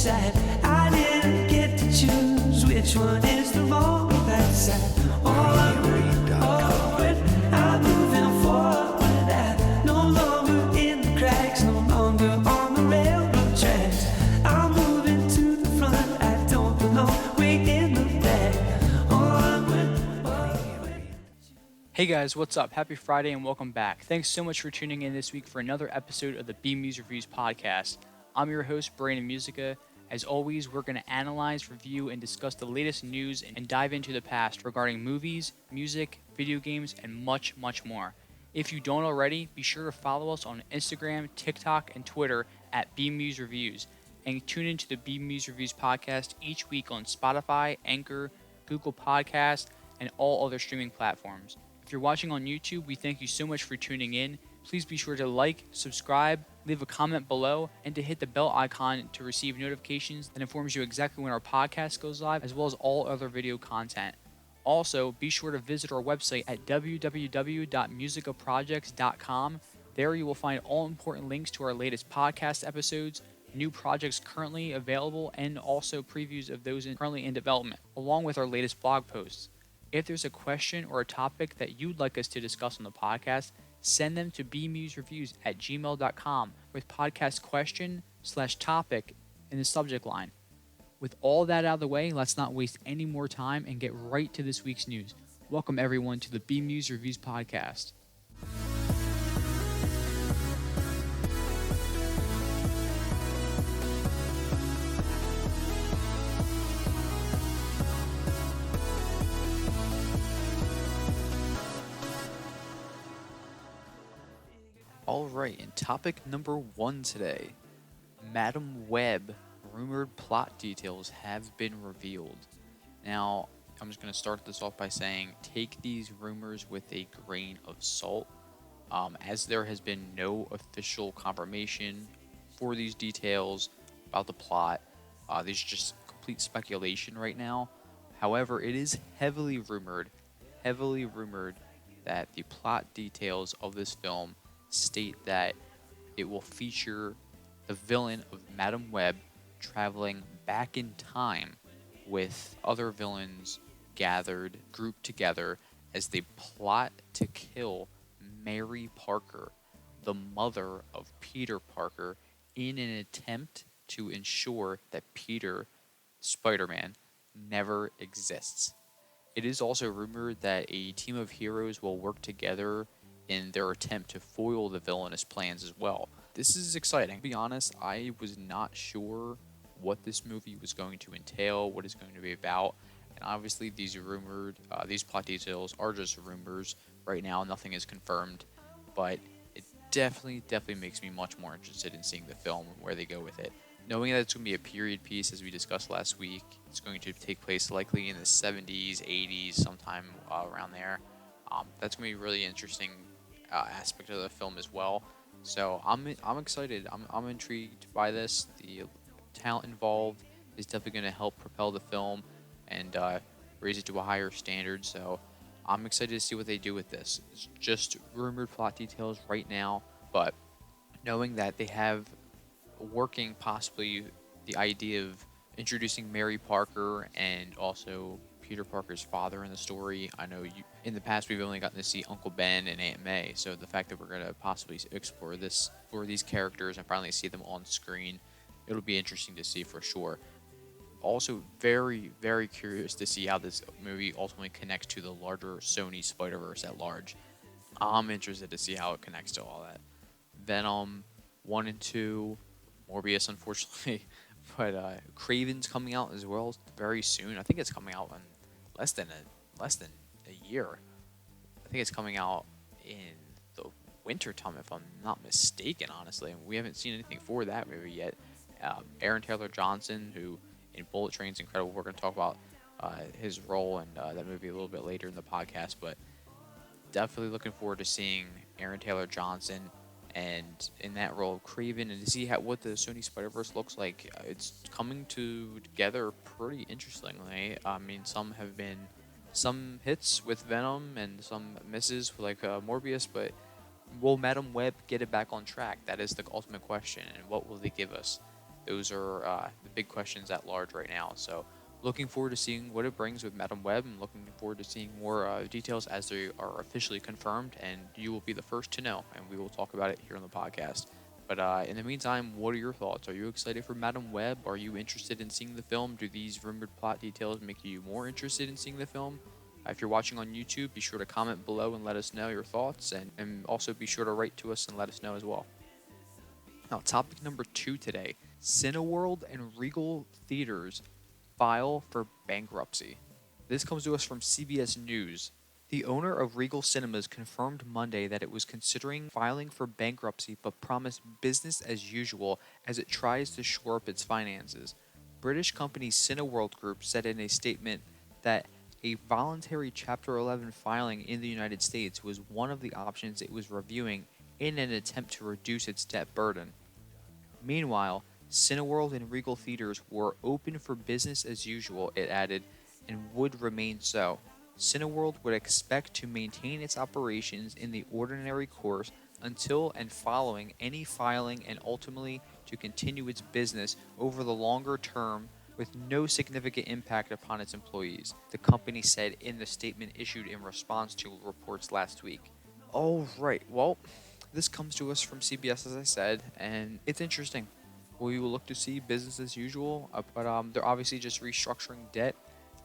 side. I didn't get to choose which one is the wrong or bad side. I'm moving forward. I'm no longer in the cracks, no longer on the railroad tracks. I'm moving to the front. I don't belong way in the back. Onward. Hey guys, what's up? Happy Friday and welcome back. Thanks so much for tuning in this week for another episode of the BMuz Reviews podcast. I'm your host, Brandon Musica. As always, we're going to analyze, review, and discuss the latest news and dive into the past regarding movies, music, video games, and much, much more. If you don't already, be sure to follow us on Instagram, TikTok, and Twitter at BMuz Reviews, and tune into the BMuz Reviews podcast each week on Spotify, Anchor, Google Podcasts, and all other streaming platforms. If you're watching on YouTube, we thank you so much for tuning in. Please be sure to like, subscribe, leave a comment below, and to hit the bell icon to receive notifications that informs you exactly when our podcast goes live, as well as all other video content. Also, be sure to visit our website at www.musicaprojects.com. There you will find all important links to our latest podcast episodes, new projects currently available, and also previews of those currently in development, along with our latest blog posts. If there's a question or a topic that you'd like us to discuss on the podcast, send them to bmuzreviews@gmail.com with podcast question/topic in the subject line. With all that out of the way, let's not waste any more time and get right to this week's news. Welcome everyone to the BMuz Reviews podcast. Alright, and topic number 1 today. Madam Web rumored plot details have been revealed. Now, I'm just going to start this off by saying take these rumors with a grain of salt, as there has been no official confirmation for these details about the plot. These are just complete speculation right now. However, it is heavily rumored that the plot details of this film state that it will feature the villain of Madam Web traveling back in time with other villains grouped together as they plot to kill Mary Parker, the mother of Peter Parker, in an attempt to ensure that Peter, Spider-Man, never exists. It is also rumored that a team of heroes will work together in their attempt to foil the villainous plans as well. This is exciting. To be honest, I was not sure what this movie was going to entail, what it's going to be about, and obviously these plot details are just rumors. Right now, nothing is confirmed, but it definitely makes me much more interested in seeing the film and where they go with it. Knowing that it's going to be a period piece, as we discussed last week, it's going to take place likely in the 70s, 80s, sometime around there. That's going to be a really interesting aspect of the film as well. So I'm excited. I'm intrigued by this. The talent involved is definitely going to help propel the film and raise it to a higher standard. So I'm excited to see what they do with this. It's just rumored plot details right now, but knowing that they have working possibly the idea of introducing Mary Parker and also Peter Parker's father in the story. I know in the past we've only gotten to see Uncle Ben and Aunt May, so the fact that we're going to possibly explore these characters and finally see them on screen, it'll be interesting to see for sure. Also very, very curious to see how this movie ultimately connects to the larger Sony Spider-Verse at large. I'm interested to see how it connects to all that. Venom 1 and 2, Morbius unfortunately, but Craven's coming out as well very soon. I think it's coming out in less than a year. I think it's coming out in the winter time, if I'm not mistaken, honestly. We haven't seen anything for that movie yet. Aaron Taylor Johnson, who in Bullet Train's incredible. We're going to talk about his role in that movie a little bit later in the podcast, but definitely looking forward to seeing Aaron Taylor Johnson and in that role of Craven, and to see what the Sony Spider-Verse looks like. It's coming together pretty interestingly. I mean, some hits with Venom and some misses like Morbius, but will Madam Web get it back on track? That is the ultimate question, and what will they give us? Those are the big questions at large right now. So looking forward to seeing what it brings with Madam Web, and looking forward to seeing more details as they are officially confirmed, and you will be the first to know, and we will talk about it here on the podcast. But in the meantime, what are your thoughts? Are you excited for Madam Web? Are you interested in seeing the film? Do these rumored plot details make you more interested in seeing the film? If you're watching on YouTube, be sure to comment below and let us know your thoughts, and also be sure to write to us and let us know as well. Now, topic number 2 today, Cineworld and Regal theaters file for bankruptcy. This comes to us from CBS News. The owner of Regal Cinemas confirmed Monday that it was considering filing for bankruptcy, but promised business as usual as it tries to shore up its finances. British company Cineworld Group said in a statement that a voluntary Chapter 11 filing in the United States was one of the options it was reviewing in an attempt to reduce its debt burden. Meanwhile, Cineworld and Regal theaters were open for business as usual, it added, and would remain so. Cineworld would expect to maintain its operations in the ordinary course until and following any filing, and ultimately to continue its business over the longer term with no significant impact upon its employees, the company said in the statement issued in response to reports last week. All right, well, this comes to us from CBS, as I said, and it's interesting. We will look to see business as usual, but they're obviously just restructuring debt,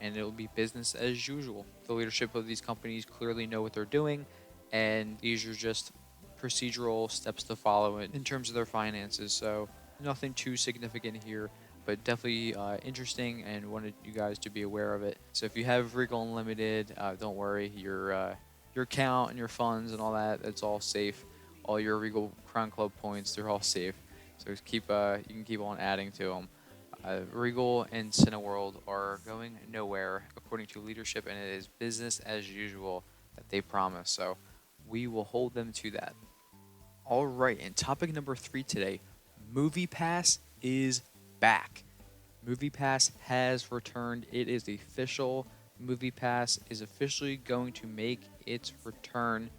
and it'll be business as usual. The leadership of these companies clearly know what they're doing, and these are just procedural steps to follow in terms of their finances. So nothing too significant here, but definitely interesting, and wanted you guys to be aware of it. So if you have Regal Unlimited, don't worry, your account and your funds and all that, it's all safe. All your Regal Crown Club points, they're all safe. So you can keep on adding to them. Regal and Cineworld are going nowhere, according to leadership, and it is business as usual that they promise. So we will hold them to that. All right, and topic number 3 today, MoviePass is back. MoviePass has returned. It is official. MoviePass is officially going to make its return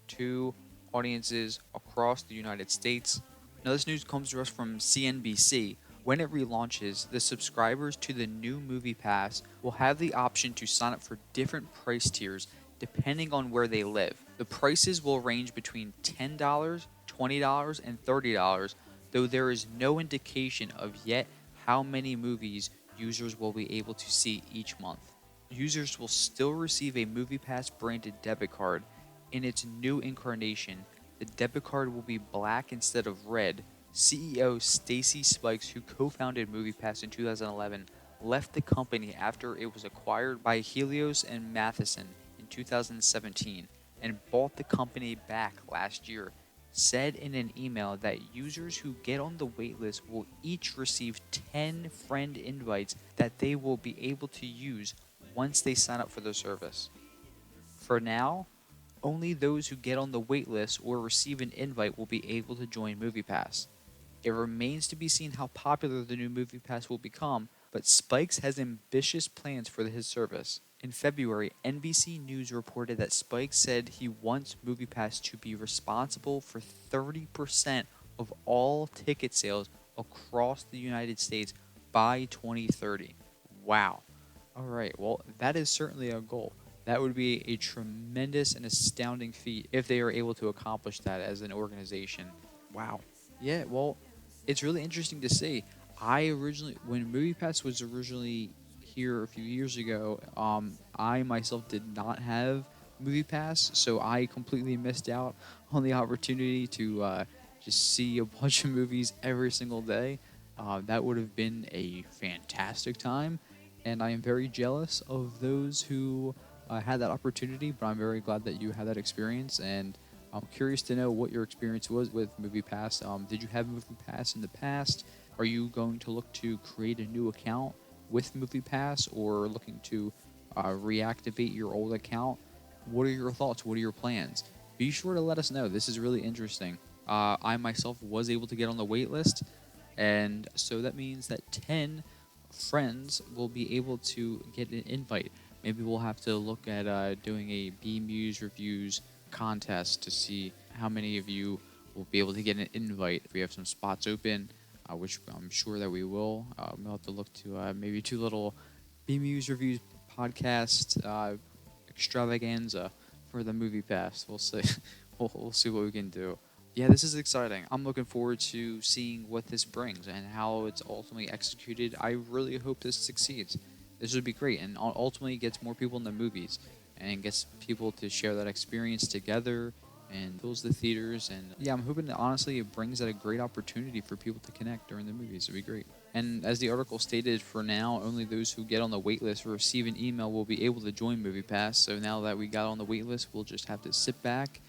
to audiences across the United States. Now, this news comes to us from CNBC. When it relaunches, the subscribers to the new MoviePass will have the option to sign up for different price tiers depending on where they live. The prices will range between $10, $20, and $30, though there is no indication of yet how many movies users will be able to see each month. Users will still receive a MoviePass branded debit card. In its new incarnation, the debit card will be black instead of red. CEO Stacy Spikes, who co-founded MoviePass in 2011, left the company after it was acquired by Helios and Matheson in 2017 and bought the company back last year, said in an email that users who get on the waitlist will each receive 10 friend invites that they will be able to use once they sign up for the service. For now, only those who get on the waitlist or receive an invite will be able to join MoviePass. It remains to be seen how popular the new MoviePass will become, but Spikes has ambitious plans for his service. In February, NBC News reported that Spikes said he wants MoviePass to be responsible for 30% of all ticket sales across the United States by 2030. Wow. All right, well, that is certainly a goal. That would be a tremendous and astounding feat if they are able to accomplish that as an organization. Wow. Yeah, well, it's really interesting to see. When MoviePass was originally here a few years ago, I myself did not have MoviePass, so I completely missed out on the opportunity to just see a bunch of movies every single day. That would have been a fantastic time, and I am very jealous of those who had that opportunity, but I'm very glad that you had that experience, and I'm curious to know what your experience was with MoviePass. Did you have MoviePass in the past? Are you going to look to create a new account with MoviePass, or looking to reactivate your old account? What are your thoughts? What are your plans? Be sure to let us know. This is really interesting. I myself was able to get on the wait list, and so that means that 10 friends will be able to get an invite. Maybe we'll have to look at doing a BMuz Reviews contest to see how many of you will be able to get an invite. If we have some spots open, which I'm sure that we will. We'll have to look to maybe 2 little BMuz Reviews podcast extravaganza for the movie pass. We'll see. We'll see what we can do. Yeah, this is exciting. I'm looking forward to seeing what this brings and how it's ultimately executed. I really hope this succeeds. This would be great and ultimately gets more people in the movies and gets people to share that experience together and fills the theaters. And yeah, I'm hoping that honestly it brings out a great opportunity for people to connect during the movies. It'd be great. And as the article stated, for now, only those who get on the wait list or receive an email will be able to join MoviePass. So now that we got on the wait list, we'll just have to sit back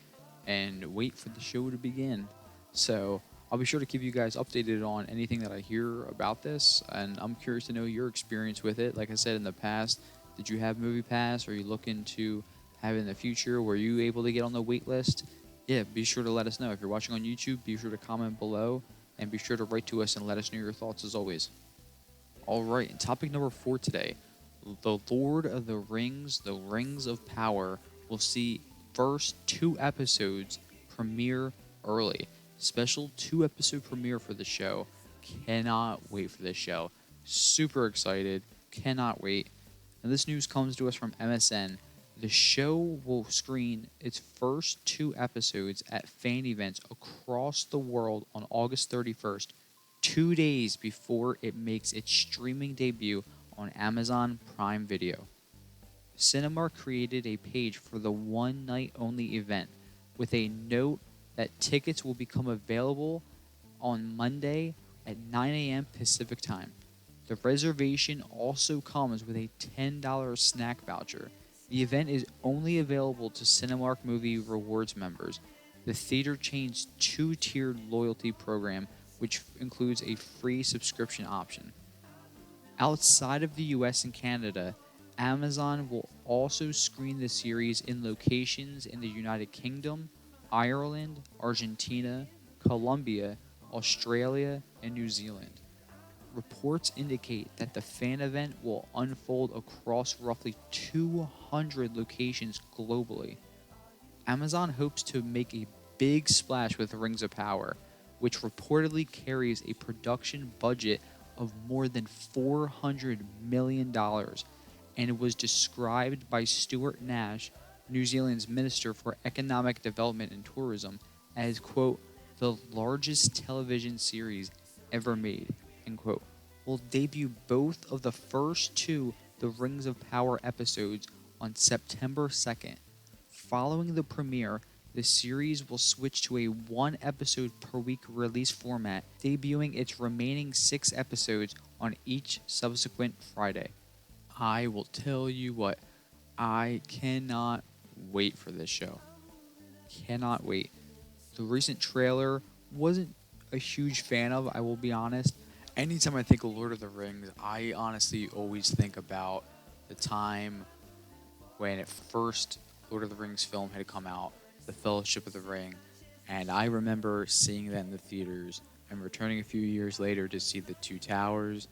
and wait for the show to begin. So I'll be sure to keep you guys updated on anything that I hear about this, and I'm curious to know your experience with it. Like I said in the past, did you have MoviePass? Are you looking to have it in the future? Were you able to get on the wait list? Yeah, be sure to let us know. If you're watching on YouTube, be sure to comment below, and be sure to write to us and let us know your thoughts as always. All right, topic number 4 today. The Lord of the Rings, The Rings of Power, will see first 2 episodes premiere early. Special 2-episode premiere for the show. Cannot wait for this show. Super excited. Cannot wait. And this news comes to us from MSN. The show will screen its first 2 episodes at fan events across the world on August 31st, 2 days before it makes its streaming debut on Amazon Prime Video. Cinemark created a page for the one-night-only event with a note that tickets will become available on Monday at 9 a.m. Pacific Time. The reservation also comes with a $10 snack voucher. The event is only available to Cinemark Movie Rewards members. The theater chain's 2-tiered loyalty program, which includes a free subscription option. Outside of the US and Canada, Amazon will also screen the series in locations in the United Kingdom, Ireland, Argentina, Colombia, Australia, and New Zealand. Reports indicate that the fan event will unfold across roughly 200 locations globally. Amazon hopes to make a big splash with Rings of Power, which reportedly carries a production budget of more than $400 million, and it was described by Stuart Nash, New Zealand's Minister for Economic Development and Tourism, as, quote, the largest television series ever made, end quote. Will debut both of the first 2 The Rings of Power episodes on September 2nd. Following the premiere, the series will switch to a 1-episode per week release format, debuting its remaining 6 episodes on each subsequent Friday. I will tell you what, I cannot wait for this show. Cannot wait. The recent trailer wasn't a huge fan of, I will be honest. Anytime I think of Lord of the Rings, I honestly always think about the time when it first Lord of the Rings film had come out, The Fellowship of the Ring, and I remember seeing that in the theaters and returning a few years later to see The Two Towers,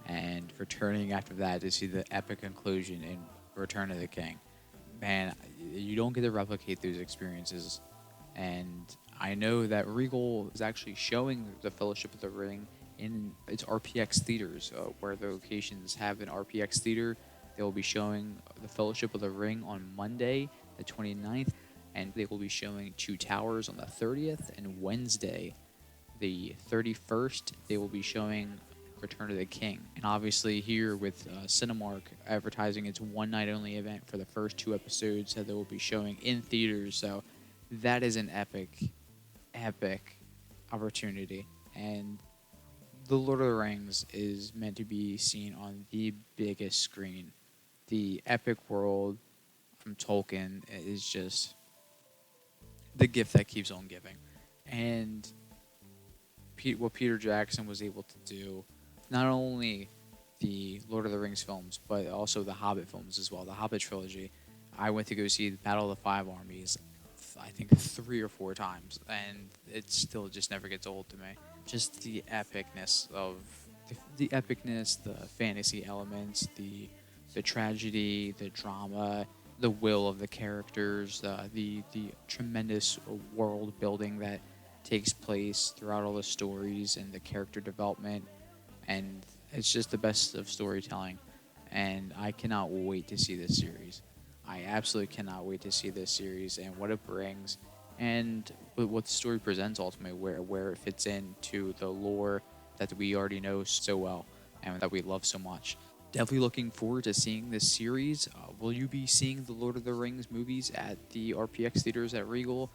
and returning after that to see the epic conclusion in Return of the King. Man, you don't get to replicate those experiences, and I know that Regal is actually showing The Fellowship of the Ring in its RPX theaters, where the locations have an RPX theater. They will be showing The Fellowship of the Ring on Monday, the 29th, and they will be showing Two Towers on the 30th, and Wednesday, the 31st, they will be showing Return of the King. And obviously here with Cinemark advertising its one-night-only event for the first 2 episodes that they will be showing in theaters, so that is an epic opportunity. And The Lord of the Rings is meant to be seen on the biggest screen. The epic world from Tolkien is just the gift that keeps on giving. And what Peter Jackson was able to do, not only the Lord of the Rings films, but also the Hobbit films as well, the Hobbit trilogy. I went to go see the Battle of the Five Armies, I think 3 or 4 times, and it still just never gets old to me. Just the epicness of the epicness, the fantasy elements, the tragedy, the drama, the will of the characters, the tremendous world building that takes place throughout all the stories and the character development, and it's just the best of storytelling. And I cannot wait to see this series. I absolutely cannot wait to see this series and what it brings, and what the story presents ultimately, where it fits into the lore that we already know so well and that we love so much. Definitely looking forward to seeing this series. Will you be seeing the Lord of the Rings movies at the RPX theaters at Regal?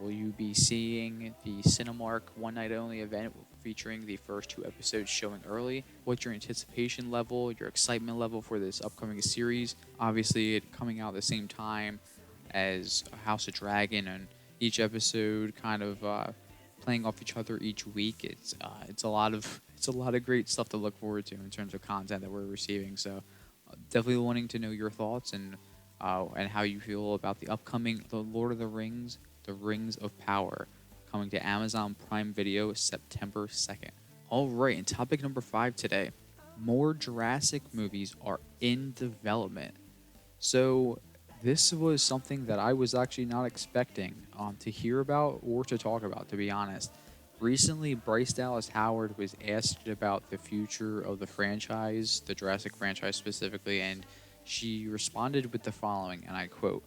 Will you be seeing the Cinemark one night only event featuring the first 2 episodes showing early? What's your anticipation level, your excitement level for this upcoming series? Obviously, it coming out at the same time as House of Dragon, and each episode kind of playing off each other each week. It's a lot of great stuff to look forward to in terms of content that we're receiving. So definitely wanting to know your thoughts and how you feel about the upcoming The Lord of the Rings, The Rings of Power, coming to Amazon Prime Video September 2nd. All right, and topic number 5 today. More Jurassic movies are in development. So this was something that I was actually not expecting to hear about or to talk about, to be honest. Recently, Bryce Dallas Howard was asked about the future of the franchise, the Jurassic franchise specifically, and she responded with the following, and I quote,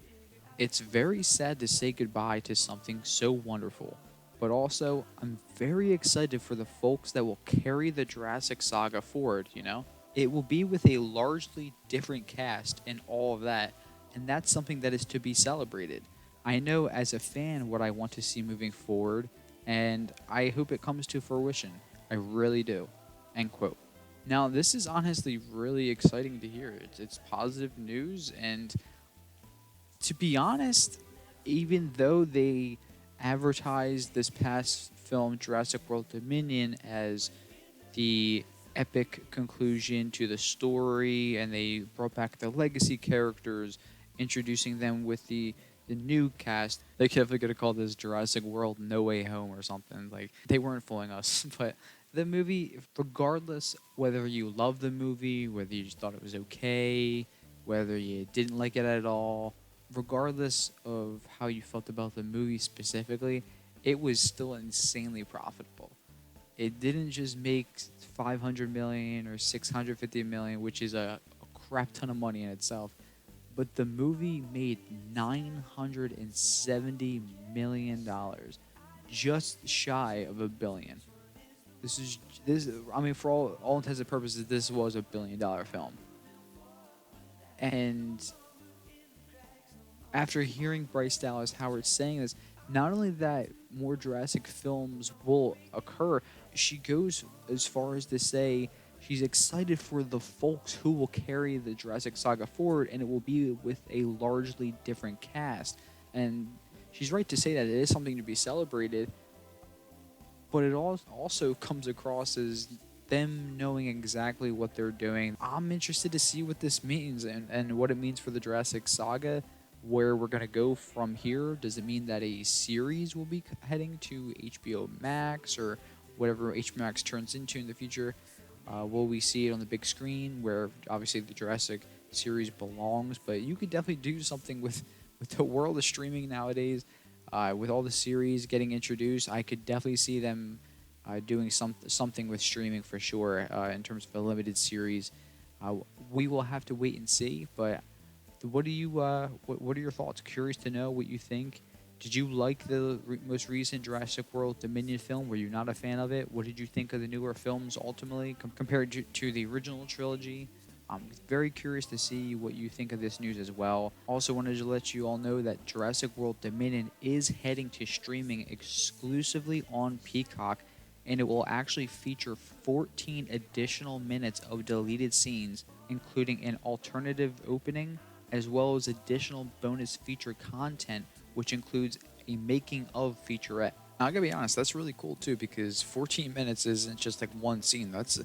"It's very sad to say goodbye to something so wonderful, but also I'm very excited for the folks that will carry the Jurassic saga forward, you know? It will be with a largely different cast and all of that, and that's something that is to be celebrated. I know as a fan what I want to see moving forward, and I hope it comes to fruition. I really do." End quote. Now, this is honestly really exciting to hear. It's positive news, and to be honest, even though they advertised this past film, Jurassic World Dominion, as the epic conclusion to the story, and they brought back the legacy characters, introducing them with the new cast. They definitely could have called this Jurassic World No Way Home or something. Like, they weren't fooling us. But the movie, regardless whether you loved the movie, whether you just thought it was okay, whether you didn't like it at all, regardless of how you felt about the movie specifically, it was still insanely profitable. It didn't just make 500 million or 650 million, which is a crap ton of money in itself, but the movie made $970 million, just shy of $1 billion. I mean, for all intents and purposes, this was $1 billion film. And after hearing Bryce Dallas Howard saying this, not only that more Jurassic films will occur, she goes as far as to say she's excited for the folks who will carry the Jurassic saga forward, and it will be with a largely different cast. And she's right to say that it is something to be celebrated, but it also comes across as them knowing exactly what they're doing. I'm interested to see what this means and what it means for the Jurassic saga, where we're going to go from here. Does it mean that a series will be heading to HBO Max or whatever HBO Max turns into in the future? Will we see it on the big screen where obviously the Jurassic series belongs? But you could definitely do something with the world of streaming nowadays. With all the series getting introduced, I could definitely see them doing something with streaming for sure in terms of a limited series. We will have to wait and see. But what are your thoughts? Curious to know what you think. Did you like the most recent Jurassic World Dominion film? Were you not a fan of it? What did you think of the newer films ultimately compared to the original trilogy? I'm very curious to see what you think of this news as well. Also wanted to let you all know that Jurassic World Dominion is heading to streaming exclusively on Peacock, and it will actually feature 14 additional minutes of deleted scenes, including an alternative opening, as well as additional bonus feature content, which includes a making of featurette. Now, I gotta be honest, that's really cool too, because 14 minutes isn't just like one scene. That's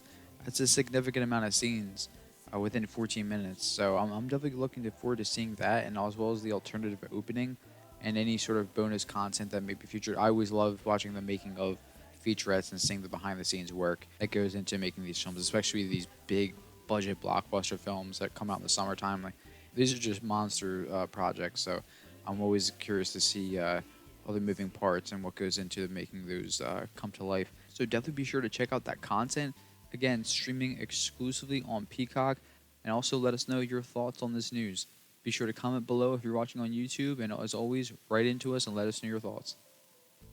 a significant amount of scenes within 14 minutes. So I'm definitely looking forward to seeing that, and as well as the alternative opening and any sort of bonus content that may be featured. I always love watching the making of featurettes and seeing the behind the scenes work that goes into making these films, especially these big budget blockbuster films that come out in the summertime. Like, these are just monster projects. So I'm always curious to see all the moving parts and what goes into making those come to life. So definitely be sure to check out that content. Again, streaming exclusively on Peacock, and also let us know your thoughts on this news. Be sure to comment below if you're watching on YouTube, and as always, write into us and let us know your thoughts.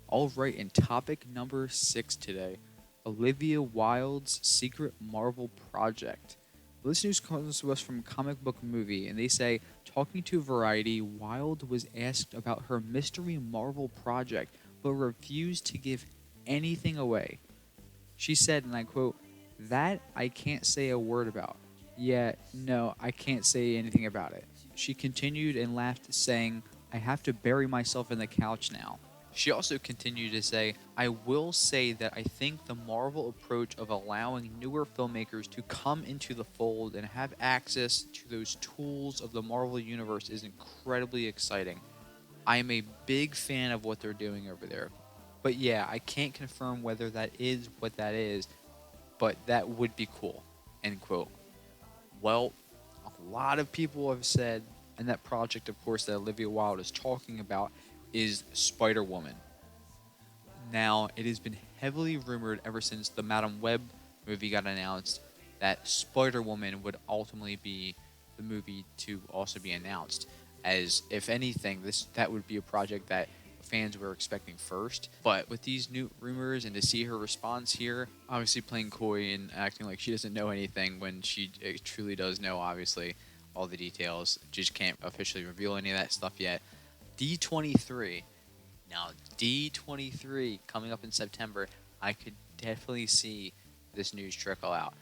All right, and topic number 6 today, Olivia Wilde's secret Marvel project. This news comes to us from Comic Book Movie, and they say, talking to Variety, Wilde was asked about her mystery Marvel project, but refused to give anything away. She said, and I quote, "That I can't say a word about. Yeah, no, I can't say anything about it." She continued and laughed, saying, "I have to bury myself in the couch now." She also continued to say, "I will say that I think the Marvel approach of allowing newer filmmakers to come into the fold and have access to those tools of the Marvel Universe is incredibly exciting. I am a big fan of what they're doing over there. But yeah, I can't confirm whether that is what that is, but that would be cool." End quote. Well, a lot of people have said, and that project, of course, that Olivia Wilde is talking about is Spider-Woman. Now, it has been heavily rumored ever since the Madam Web movie got announced that Spider-Woman would ultimately be the movie to also be announced. As if anything, that would be a project that fans were expecting first. But with these new rumors and to see her response here, obviously playing coy and acting like she doesn't know anything when she truly does know, obviously, all the details. Just can't officially reveal any of that stuff yet. D23. Now, D23 coming up in September, I could definitely see this news trickle out.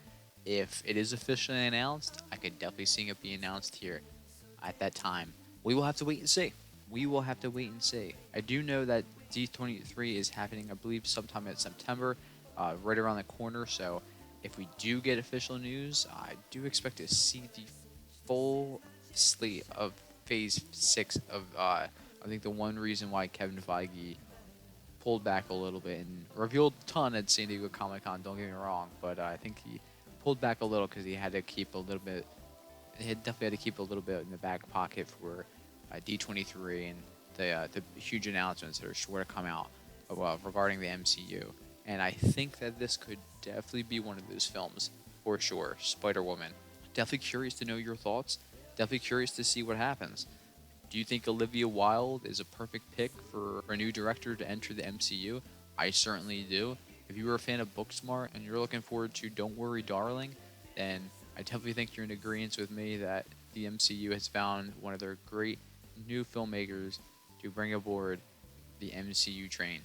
If it is officially announced, I could definitely see it be announced here at that time. We will have to wait and see. I do know that D23 is happening, I believe, sometime in September, right around the corner. So if we do get official news, I do expect to see the full slate of Phase 6 of, I think the one reason why Kevin Feige pulled back a little bit and revealed a ton at San Diego Comic-Con, don't get me wrong, but I think he pulled back a little because he had to keep a little bit, definitely had to keep a little bit in the back pocket for D23 and the huge announcements that are sure to come out regarding the MCU. And I think that this could definitely be one of those films, for sure. Spider-Woman. Definitely curious to know your thoughts. Definitely curious to see what happens. Do you think Olivia Wilde is a perfect pick for a new director to enter the MCU? I certainly do. If you were a fan of Booksmart and you're looking forward to Don't Worry Darling, then I definitely think you're in agreement with me that the MCU has found one of their great new filmmakers to bring aboard the MCU train.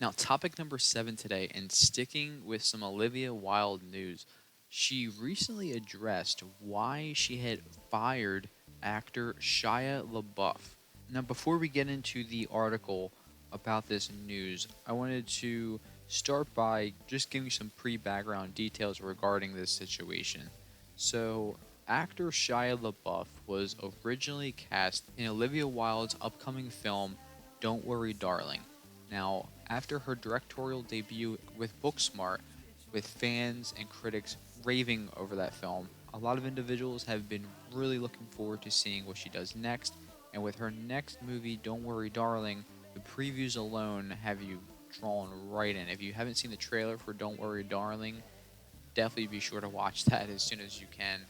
Now, topic number 7 today, and sticking with some Olivia Wilde news, she recently addressed why she had fired actor Shia LaBeouf. Now, before we get into the article about this news, I wanted to start by just giving you some pre-background details regarding this situation. So, actor Shia LaBeouf was originally cast in Olivia Wilde's upcoming film, Don't Worry Darling. Now, after her directorial debut with Booksmart, with fans and critics raving over that film, a lot of individuals have been really looking forward to seeing what she does next. And with her next movie, Don't Worry Darling, the previews alone have you drawn right in. If you haven't seen the trailer for Don't Worry Darling, definitely be sure to watch that as soon as you can.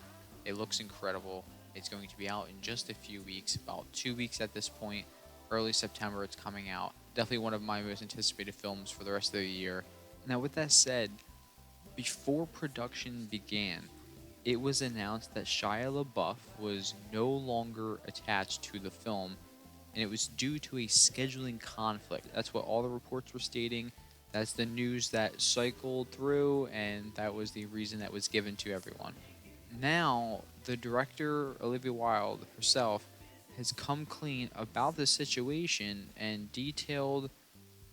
It looks incredible. It's going to be out in just a few weeks, about 2 weeks at this point. Early September it's coming out. Definitely one of my most anticipated films for the rest of the year. Now, with that said, before production began, it was announced that Shia LaBeouf was no longer attached to the film, and it was due to a scheduling conflict. That's what all the reports were stating. That's the news that cycled through, and that was the reason that was given to everyone. Now, the director, Olivia Wilde herself, has come clean about the situation and detailed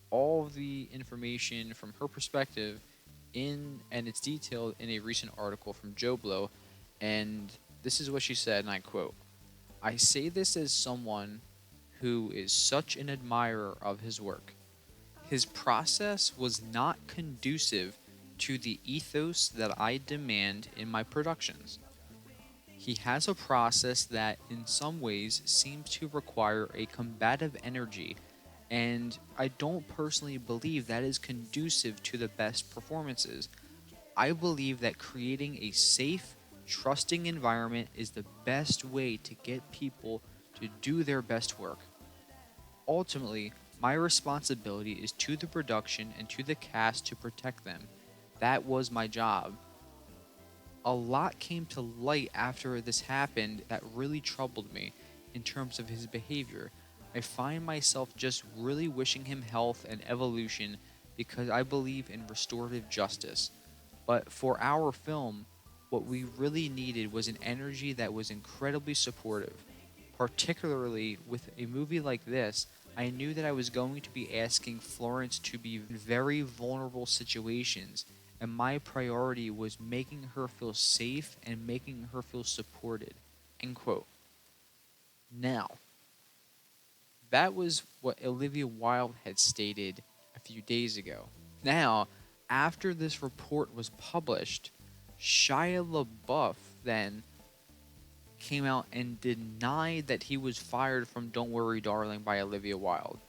all of the information from her perspective and it's detailed in a recent article from Joe Blow, and this is what she said, and I quote, "I say this as someone who is such an admirer of his work. His process was not conducive to the ethos that I demand in my productions. He has a process that in some ways seems to require a combative energy And I don't personally believe that is conducive to the best performances. I believe that creating a safe, trusting environment is the best way to get people to do their best work. Ultimately, my responsibility is to the production and to the cast to protect them. That was my job. A lot came to light after this happened that really troubled me in terms of his behavior. I find myself just really wishing him health and evolution because I believe in restorative justice. But for our film, what we really needed was an energy that was incredibly supportive. Particularly with a movie like this, I knew that I was going to be asking Florence to be in very vulnerable situations, and my priority was making her feel safe and making her feel supported. End quote. Now, that was what Olivia Wilde had stated a few days ago. Now, after this report was published, Shia LaBeouf then came out and denied that he was fired from Don't Worry Darling by Olivia Wilde.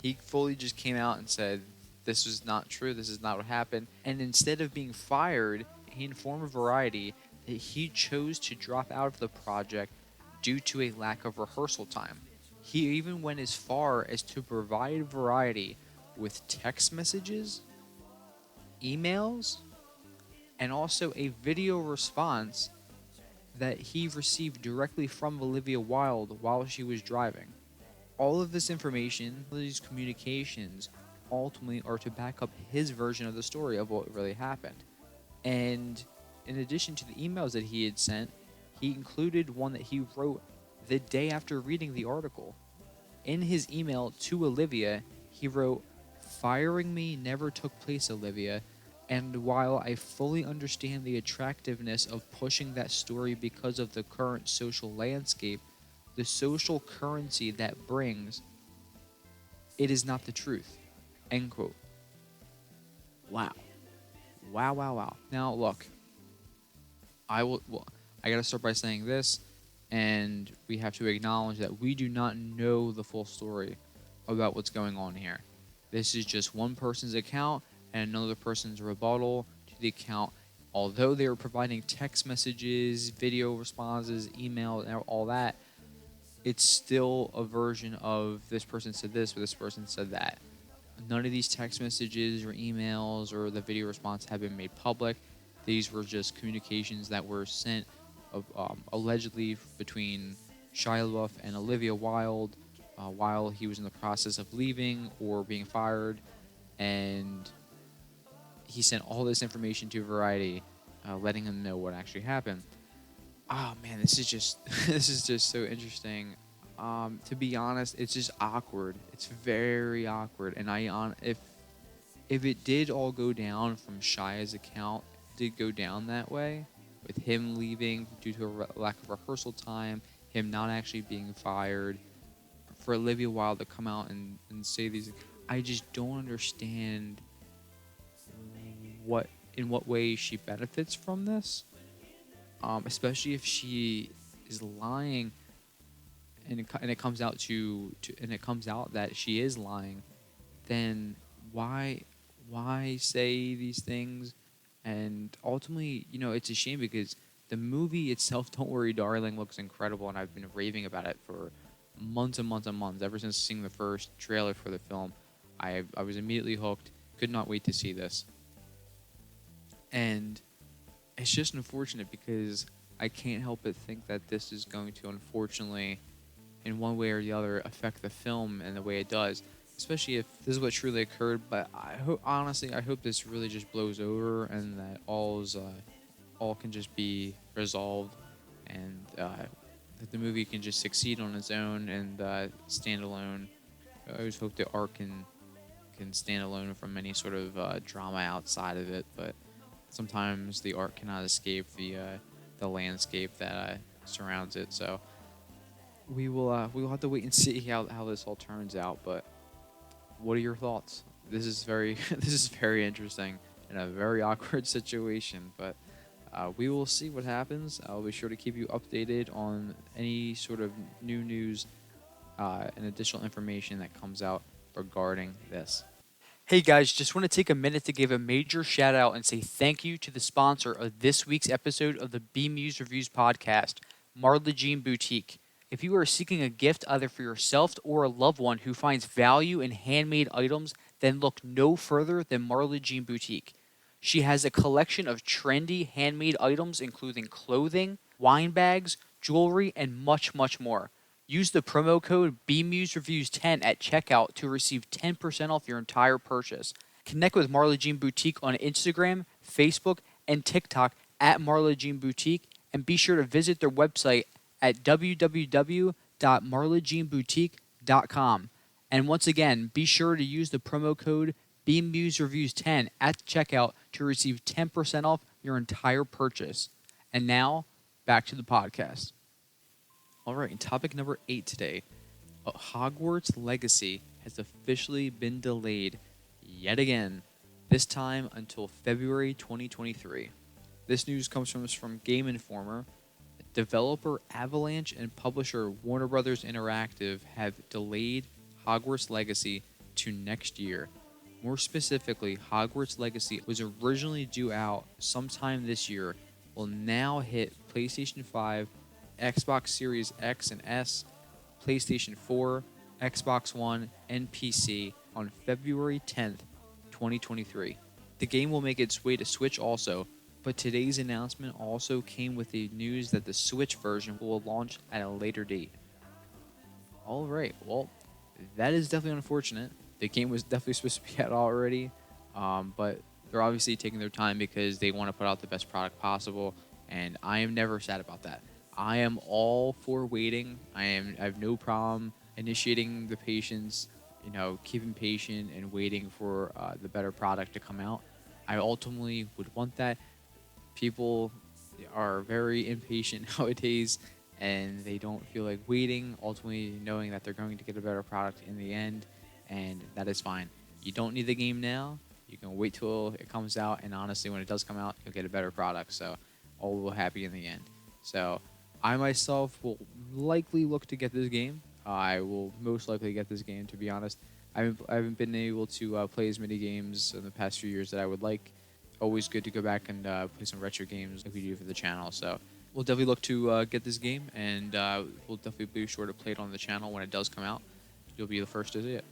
He fully just came out and said, this is not true, this is not what happened. And instead of being fired, he informed Variety that he chose to drop out of the project due to a lack of rehearsal time. He even went as far as to provide Variety with text messages, emails, and also a video response that he received directly from Olivia Wilde while she was driving. All of this information, these communications, ultimately are to back up his version of the story of what really happened. And in addition to the emails that he had sent, he included one that he wrote the day after reading the article. In his email to Olivia, he wrote, "Firing me never took place, Olivia, and while I fully understand the attractiveness of pushing that story because of the current social landscape, the social currency that brings, it is not the truth." End quote. Wow. Wow, wow, wow. Now, look, I gotta start by saying this, and we have to acknowledge that we do not know the full story about what's going on here. This is just one person's account and another person's rebuttal to the account. Although they were providing text messages, video responses, email, and all that, it's still a version of this person said this or this person said that. None of these text messages or emails or the video response have been made public. These were just communications that were sent allegedly between Shia LaBeouf and Olivia Wilde while he was in the process of leaving or being fired, and he sent all this information to Variety, letting him know what actually happened. Oh man, this is just this is just so interesting. To be honest, it's just awkward. It's very awkward, and if it did all go down from Shia's account, did go down that way, with him leaving due to a lack of rehearsal time, him not actually being fired, for Olivia Wilde to come out and say these, I just don't understand in what way she benefits from this, especially if she is lying, and it comes out that she is lying. Then why say these things? And ultimately, it's a shame because the movie itself, Don't Worry Darling, looks incredible, and I've been raving about it for months and months and months. Ever since seeing the first trailer for the film, I was immediately hooked. Could not wait to see this. And it's just unfortunate because I can't help but think that this is going to, unfortunately, in one way or the other, affect the film and the way it does, especially if this is what truly occurred. But I hope this really just blows over and that all can just be resolved, and that the movie can just succeed on its own and stand alone. I always hope the art can stand alone from any sort of drama outside of it, but sometimes the art cannot escape the landscape that surrounds it. So we will have to wait and see how this all turns out. But what are your thoughts? This is very interesting and a very awkward situation. But we will see what happens. I'll be sure to keep you updated on any sort of new news and additional information that comes out regarding this. Hey guys, just want to take a minute to give a major shout out and say thank you to the sponsor of this week's episode of the BMuz Reviews podcast, Marla Jean Boutique. If you are seeking a gift either for yourself or a loved one who finds value in handmade items, then look no further than Marla Jean Boutique. She has a collection of trendy handmade items including clothing, wine bags, jewelry, and much, much more. Use the promo code BMuzReviews10 at checkout to receive 10% off your entire purchase. Connect with Marla Jean Boutique on Instagram, Facebook, and TikTok at Marla Jean Boutique, and be sure to visit their website at www.marlajeanboutique.com. And once again, be sure to use the promo code BMuzReviews10 at checkout to receive 10% off your entire purchase. And now, back to the podcast. All right, topic number 8 today. Hogwarts Legacy has officially been delayed yet again, this time until February 2023. This news comes from Game Informer. Developer Avalanche and publisher Warner Bros. Interactive have delayed Hogwarts Legacy to next year. More specifically, Hogwarts Legacy was originally due out sometime this year, will now hit PlayStation 5, Xbox Series X and S, PlayStation 4, Xbox One, and PC on February 10th, 2023. The game will make its way to Switch also, but today's announcement also came with the news that the Switch version will launch at a later date. Alright, well, that is definitely unfortunate. The game was definitely supposed to be out already, but they're obviously taking their time because they want to put out the best product possible, and I am never sad about that. I am all for waiting. I have no problem initiating the patience, keeping patient and waiting for the better product to come out. I ultimately would want that. People are very impatient nowadays, and they don't feel like waiting, ultimately knowing that they're going to get a better product in the end, and that is fine. You don't need the game now. You can wait till it comes out, and honestly, when it does come out, you'll get a better product, so all will be happy in the end. So I myself will likely look to get this game. I will most likely get this game, to be honest. I haven't been able to play as many games in the past few years that I would like. Always good to go back and play some retro games like we do for the channel. So we'll definitely look to get this game, and we'll definitely be sure to play it on the channel when it does come out. You'll be the first to see it.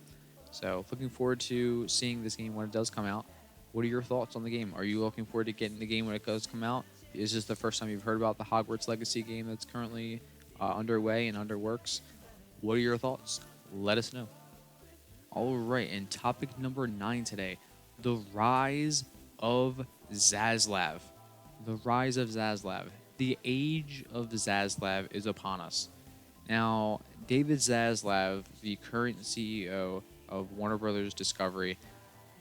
So looking forward to seeing this game when it does come out. What are your thoughts on the game? Are you looking forward to getting the game when it does come out? Is this the first time you've heard about the Hogwarts Legacy game that's currently underway and under works? What are your thoughts? Let us know. All right, and topic number 9 today, the Rise of Zaslav. The Rise of Zaslav. The age of Zaslav is upon us. Now, David Zaslav, the current CEO of Warner Bros. Discovery,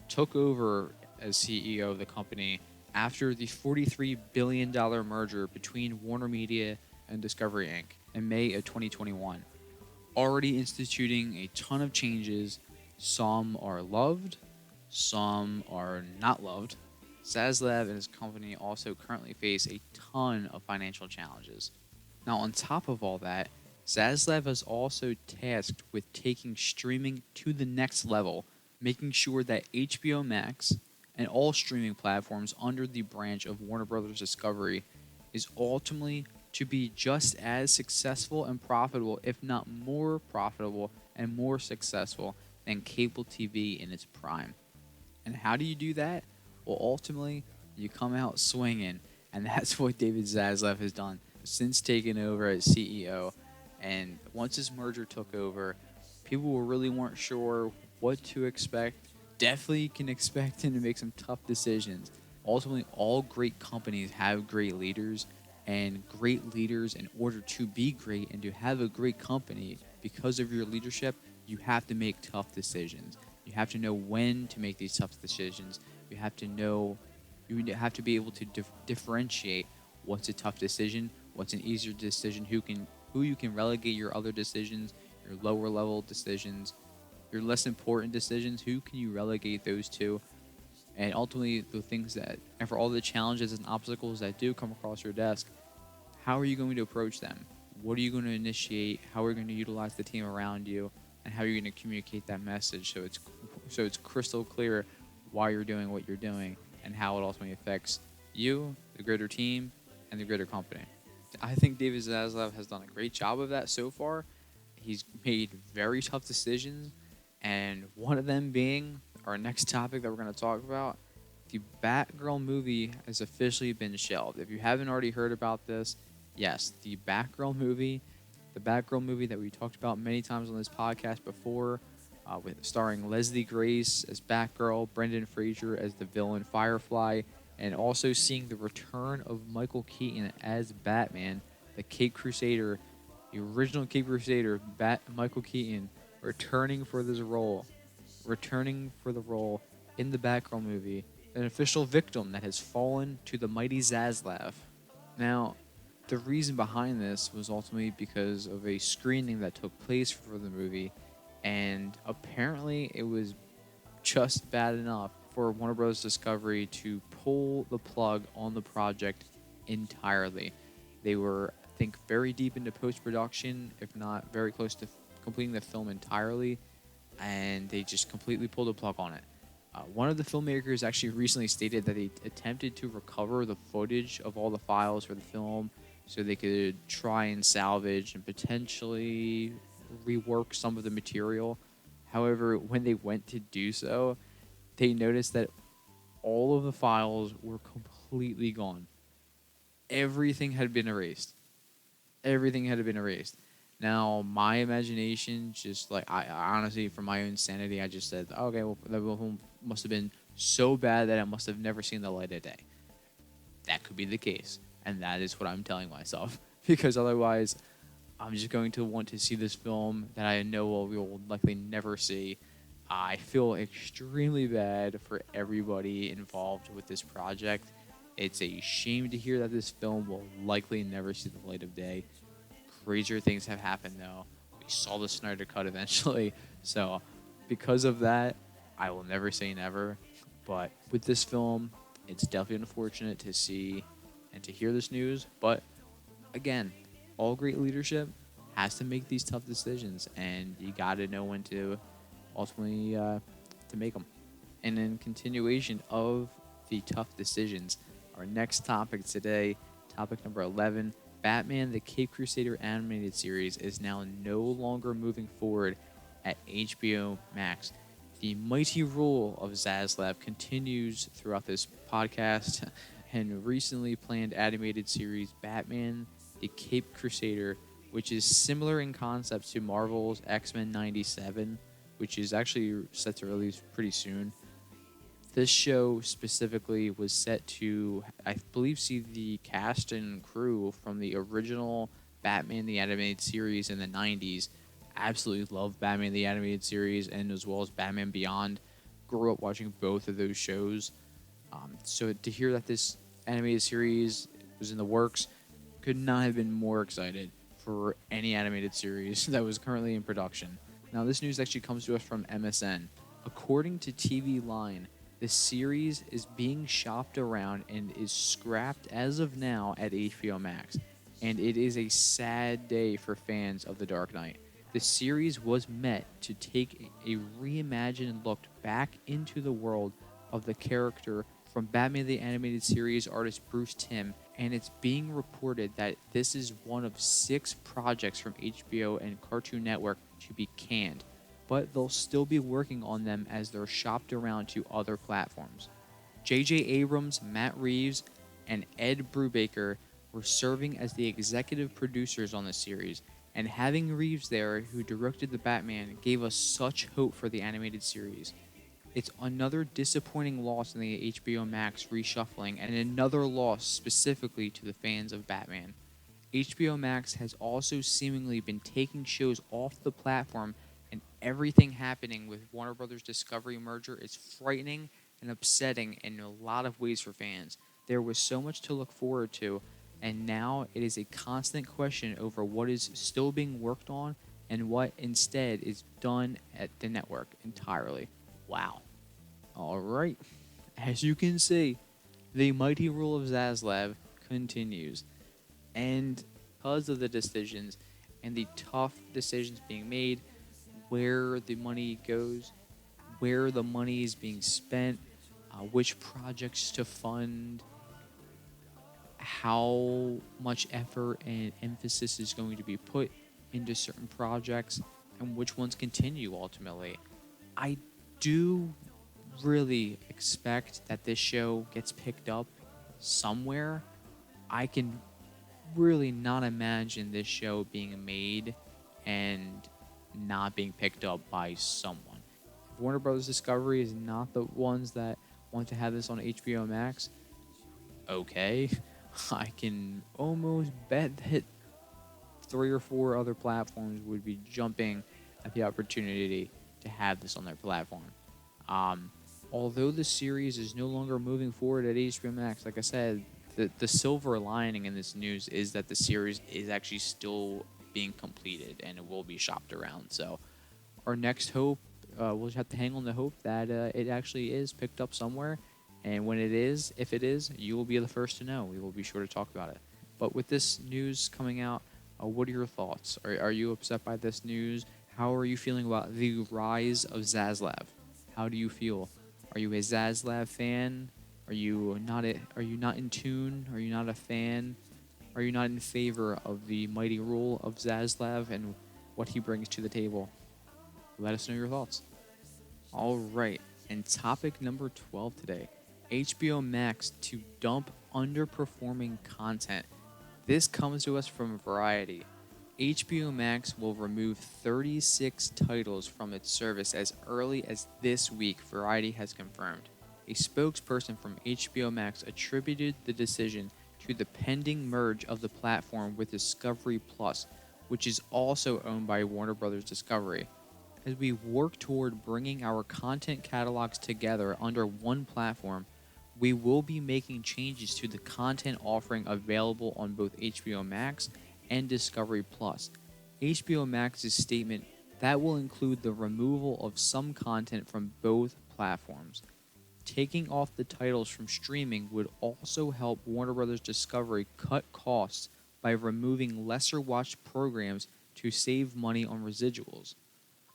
took over as CEO of the company after the $43 billion merger between Warner Media and Discovery Inc. in May of 2021, already instituting a ton of changes. Some are loved, some are not loved. Zaslav and his company also currently face a ton of financial challenges. Now, on top of all that, Zaslav is also tasked with taking streaming to the next level, making sure that HBO Max and all streaming platforms under the branch of Warner Bros. Discovery is ultimately to be just as successful and profitable, if not more profitable and more successful than cable TV in its prime. And how do you do that? Well, ultimately, you come out swinging, and that's what David Zaslav has done since taking over as CEO. And once this merger took over, people really weren't sure what to expect. Definitely can expect him to make some tough decisions. Ultimately, all great companies have great leaders, and great leaders, in order to be great and to have a great company, because of your leadership, you have to make tough decisions. You have to know when to make these tough decisions. You have to be able to differentiate what's a tough decision, what's an easier decision, who you can relegate your other decisions, your lower level decisions, your less important decisions, who can you relegate those to? And ultimately, and for all the challenges and obstacles that do come across your desk, how are you going to approach them? what are you going to initiate, how are you going to utilize the team around you, and how you're going to communicate that message so it's crystal clear why you're doing what you're doing and how it ultimately affects you, the greater team, and the greater company. I think David Zaslav has done a great job of that so far. He's made very tough decisions, and one of them being our next topic that we're going to talk about. The Batgirl movie has officially been shelved. If you haven't already heard about this, yes, the Batgirl movie that we talked about many times on this podcast before, with starring Leslie Grace as Batgirl, Brendan Fraser as the villain Firefly, and also seeing the return of Michael Keaton as Batman, the Cape Crusader, the original Cape Crusader, Michael Keaton, returning for the role in the Batgirl movie, an official victim that has fallen to the mighty Zaslav. Now, the reason behind this was ultimately because of a screening that took place for the movie, and apparently it was just bad enough for Warner Bros. Discovery to pull the plug on the project entirely. They were, I think, very deep into post-production, if not very close to completing the film entirely, and they just completely pulled the plug on it. One of the filmmakers actually recently stated that they attempted to recover the footage of all the files for the film so they could try and salvage and potentially rework some of the material. However, when they went to do so, they noticed that all of the files were completely gone. Everything had been erased. Now, my imagination, just like, I honestly, for my own sanity, I just said, okay, well, the film must have been so bad that it must have never seen the light of day. That could be the case, and that is what I'm telling myself, because otherwise, I'm just going to want to see this film that I know we will likely never see. I feel extremely bad for everybody involved with this project. It's a shame to hear that this film will likely never see the light of day. Crazier things have happened, though. We saw the Snyder Cut eventually. So, because of that, I will never say never. But with this film, it's definitely unfortunate to see and to hear this news. But, again, all great leadership has to make these tough decisions. And you got to know when to ultimately to make them. And in continuation of the tough decisions, our next topic today, topic number 11, Batman the Cape Crusader animated series is now no longer moving forward at HBO Max. The mighty rule of Zaslav continues throughout this podcast, and recently planned animated series Batman the Cape Crusader, which is similar in concept to Marvel's X-Men 97, which is actually set to release pretty soon. This show specifically was set to, I believe, see the cast and crew from the original Batman the Animated Series in the 90s. Absolutely love Batman the Animated Series, and as well as Batman Beyond. Grew up watching both of those shows. So to hear that this animated series was in the works, could not have been more excited for any animated series that was currently in production. Now, this news actually comes to us from MSN. According to TV Line, the series is being shopped around and is scrapped as of now at HBO Max. And it is a sad day for fans of The Dark Knight. The series was meant to take a reimagined look back into the world of the character from Batman the Animated Series artist Bruce Timm, and it's being reported that this is one of 6 projects from HBO and Cartoon Network to be canned, but they'll still be working on them as they're shopped around to other platforms. J.J. Abrams, Matt Reeves, and Ed Brubaker were serving as the executive producers on the series, and having Reeves there, who directed the Batman, gave us such hope for the animated series. It's another disappointing loss in the HBO Max reshuffling, and another loss specifically to the fans of Batman. HBO Max has also seemingly been taking shows off the platform, and everything happening with Warner Bros. Discovery merger is frightening and upsetting in a lot of ways for fans. There was so much to look forward to, and now it is a constant question over what is still being worked on and what instead is done at the network entirely. Wow. All right. As you can see, the mighty rule of Zaslav continues. And because of the decisions and the tough decisions being made, where the money goes, where the money is being spent, which projects to fund, how much effort and emphasis is going to be put into certain projects, and which ones continue ultimately. I do really expect that this show gets picked up somewhere. I can really not imagine this show being made and not being picked up by someone. If Warner Brothers Discovery is not the ones that want to have this on HBO Max, okay, I can almost bet that 3 or 4 other platforms would be jumping at the opportunity to have this on their platform. Although the series is no longer moving forward at HBO Max, like I said, the silver lining in this news is that the series is actually still being completed and it will be shopped around. So our next hope, we'll just have to hang on the hope that it actually is picked up somewhere. And when it is, if it is, you will be the first to know. We will be sure to talk about it. But with this news coming out, what are your thoughts? Are you upset by this news? How are you feeling about the Rise of Zaslav? How do you feel? Are you a Zaslav fan? Are you not in tune? Are you not a fan? Are you not in favor of the mighty rule of Zaslav and what he brings to the table? Let us know your thoughts. All right, and topic number 12 today. HBO Max to dump underperforming content. This comes to us from Variety. HBO Max will remove 36 titles from its service as early as this week, Variety has confirmed. A spokesperson from HBO Max attributed the decision to the pending merge of the platform with Discovery Plus, which is also owned by Warner Brothers Discovery. As we work toward bringing our content catalogs together under one platform, we will be making changes to the content offering available on both HBO Max and Discovery Plus. HBO Max's statement that will include the removal of some content from both platforms. Taking off the titles from streaming would also help Warner Brothers Discovery cut costs by removing lesser watched programs to save money on residuals.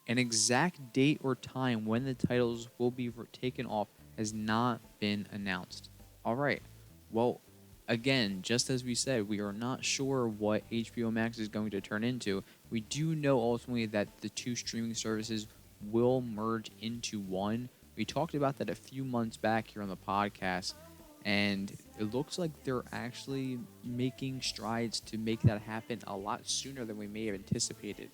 An exact date or time when the titles will be taken off has not been announced. Alright, well, again, just as we said, we are not sure what HBO Max is going to turn into. We do know ultimately that the two streaming services will merge into one. We talked about that a few months back here on the podcast, and it looks like they're actually making strides to make that happen a lot sooner than we may have anticipated.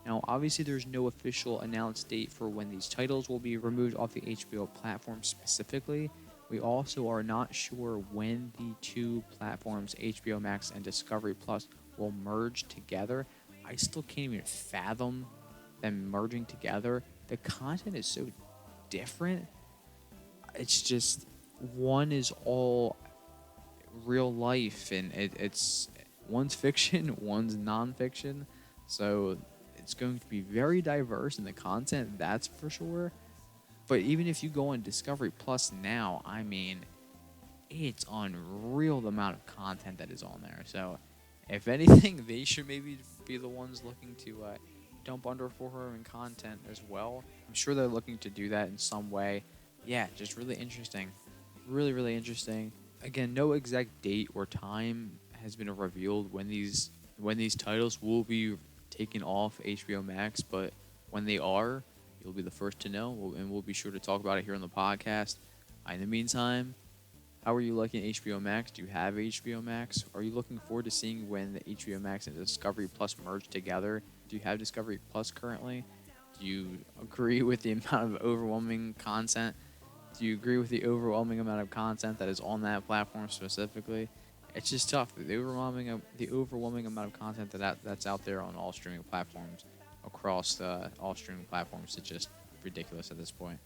Now, obviously, there's no official announced date for when these titles will be removed off the HBO platform specifically. We also are not sure when the two platforms, HBO Max and Discovery Plus, will merge together. I still can't even fathom them merging together. The content is so different. It's just, one is all real life, and it's one's fiction, one's nonfiction. So it's going to be very diverse in the content, that's for sure. But even if you go on Discovery Plus now, I mean, it's unreal the amount of content that is on there. So if anything, they should maybe be the ones looking to dump underperforming content as well. I'm sure they're looking to do that in some way. Yeah, just really interesting. Really, really interesting. Again, no exact date or time has been revealed when these titles will be taken off HBO Max, but when they are, you'll be the first to know, and we'll be sure to talk about it here on the podcast. In the meantime, how are you liking HBO Max? Do you have HBO Max? Are you looking forward to seeing when the HBO Max and Discovery Plus merge together? Do you have Discovery Plus currently? Do you agree with the amount of overwhelming content? Do you agree with the overwhelming amount of content that is on that platform specifically? It's just tough. The overwhelming amount of content that's out there on all streaming platforms, across all streaming platforms, is just ridiculous at this point.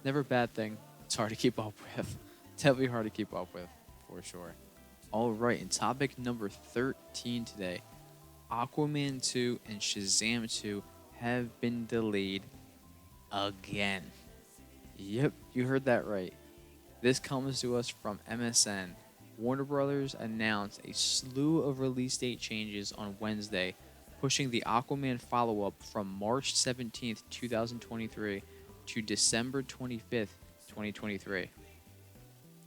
Never a bad thing. It's hard to keep up with. Definitely hard to keep up with, for sure. All right, and topic number 13 today. Aquaman 2 and Shazam 2 have been delayed again. Yep, you heard that right. This comes to us from MSN. Warner Brothers announced a slew of release date changes on Wednesday, pushing the Aquaman follow-up from March 17th, 2023 to December 25th, 2023.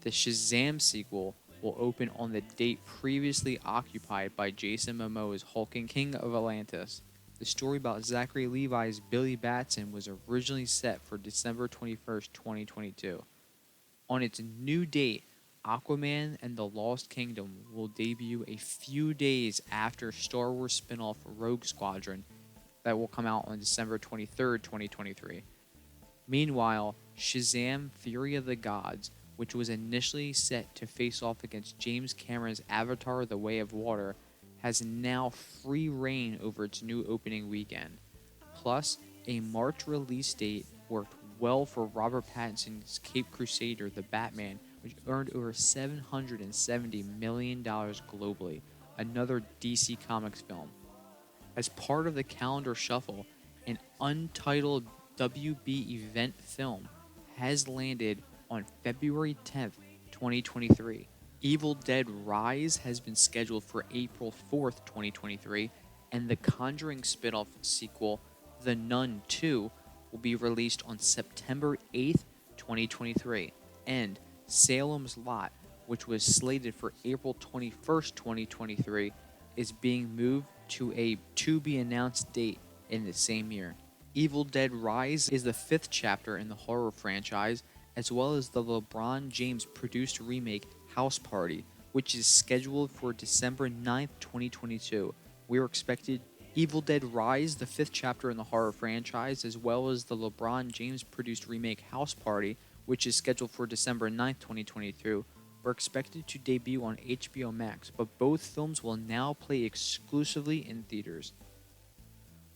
The Shazam sequel will open on the date previously occupied by Jason Momoa's hulking King of Atlantis. The story about Zachary Levi's Billy Batson was originally set for December 21st, 2022. On its new date, Aquaman and the Lost Kingdom will debut a few days after Star Wars spin-off Rogue Squadron that will come out on December 23rd, 2023. Meanwhile, Shazam! Fury of the Gods, which was initially set to face off against James Cameron's Avatar: The Way of Water, has now free reign over its new opening weekend. Plus, a March release date worked well for Robert Pattinson's Caped Crusader: The Batman, which earned over $770 million globally, another DC Comics film. As part of the calendar shuffle, an untitled WB event film has landed on February 10th, 2023. Evil Dead Rise has been scheduled for April 4th, 2023, and the Conjuring spin-off sequel, The Nun 2, will be released on September 8th, 2023. And Salem's Lot, which was slated for April 21st, 2023, is being moved to a to-be-announced date in the same year. Evil Dead Rise is the fifth chapter in the horror franchise, as well as the LeBron James produced remake House Party, which is scheduled for December 9th, 2022. We are expected Evil Dead Rise, the fifth chapter in the horror franchise, as well as the LeBron James produced remake House Party, which is scheduled for December 9th, 2022, were expected to debut on HBO Max, but both films will now play exclusively in theaters.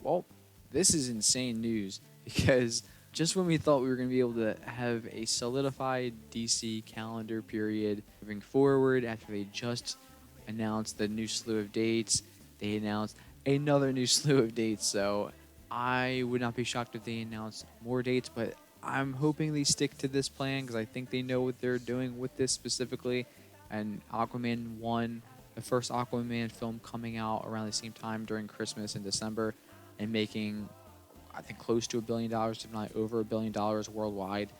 Well, this is insane news, because just when we thought we were going to be able to have a solidified DC calendar period moving forward, after they just announced the new slew of dates, they announced another new slew of dates. So I would not be shocked if they announce more dates, but I'm hoping they stick to this plan, because I think they know what they're doing with this specifically. And Aquaman 1, the first Aquaman film, coming out around the same time during Christmas in December, and making, I think, close to $1 billion, if not over $1 billion worldwide.